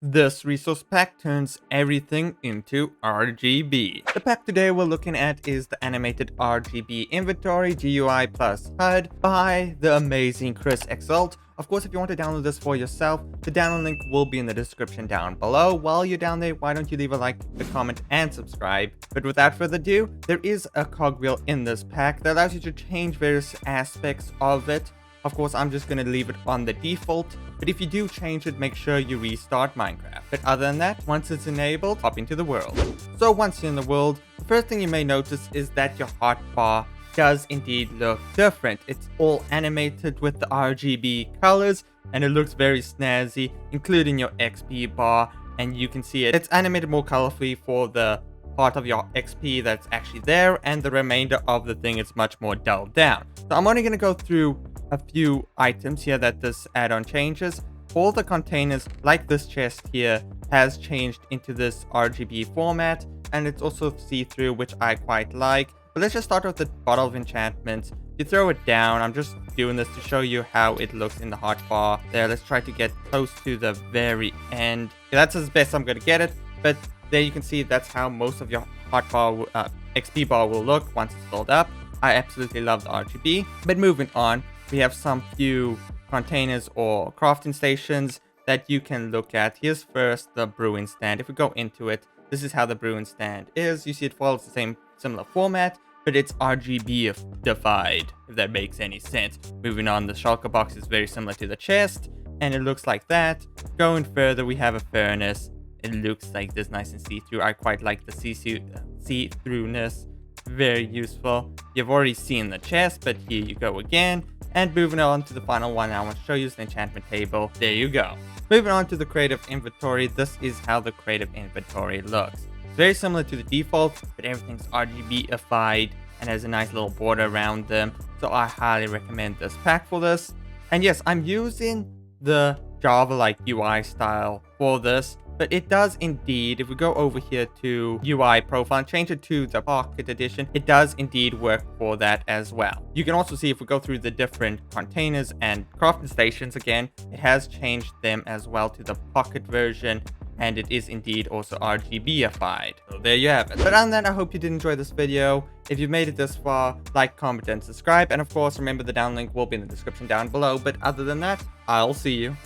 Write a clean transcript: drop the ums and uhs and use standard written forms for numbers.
This resource pack turns everything into RGB. The pack today we're looking at is the animated RGB inventory GUI plus HUD by the amazing Chris Exalt. Of course, if you want to download this for yourself, the download link will be in the description down below. While you're down there, why don't you leave a like, a comment, and subscribe. But without further ado, there is a cogwheel in this pack that allows you to change various aspects of it. Of course, I'm just going to leave it on the default, but if you do change it, make sure you restart Minecraft. But other than that, once it's enabled, hop into the world. So once you're in the world, the first thing you may notice is that your hotbar does indeed look different. It's all animated with the RGB colors, and it looks very snazzy, including your XP bar, and you can see it's animated more colorfully for the part of your XP that's actually there, and the remainder of the thing is much more dulled down. So I'm only going to go through a few items here that this add-on changes. All the containers, like this chest here, has changed into this RGB format, and it's also see-through, which I quite like. But let's just start with the bottle of enchantments. You throw it down. I'm just doing this to show you how it looks in the hotbar. There, let's try to get close to the very end. Yeah, that's as best I'm going to get it, but there you can see that's how most of your hotbar XP bar will look once it's filled up. I absolutely love the RGB. But moving on, we have some few containers or crafting stations that you can look at. Here's first the brewing stand. If we go into it, this is how the brewing stand is. You see it follows the same similar format, but it's RGB-ified, if that makes any sense. Moving on, the shulker box is very similar to the chest, and it looks like that. Going further, we have a furnace. It looks like this, nice and see-through. I quite like the see-throughness. Very useful. You've already seen the chest, but here you go again. And moving on to the final one I want to show you is the enchantment table. There you go. Moving on to the creative inventory, this is how the creative inventory looks. It's very similar to the default, but everything's RGB-ified and has a nice little border around them. So I highly recommend this pack for this. And yes, I'm using the Java-like UI style for this, but it does indeed, if we go over here to UI profile and change it to the Pocket Edition, it does indeed work for that as well. You can also see if we go through the different containers and crafting stations again, it has changed them as well to the Pocket version, and it is indeed also RGB-ified. So there you have it. But other than that, I hope you did enjoy this video. If you've made it this far, like, comment, and subscribe. And of course, remember the down link will be in the description down below. But other than that, I'll see you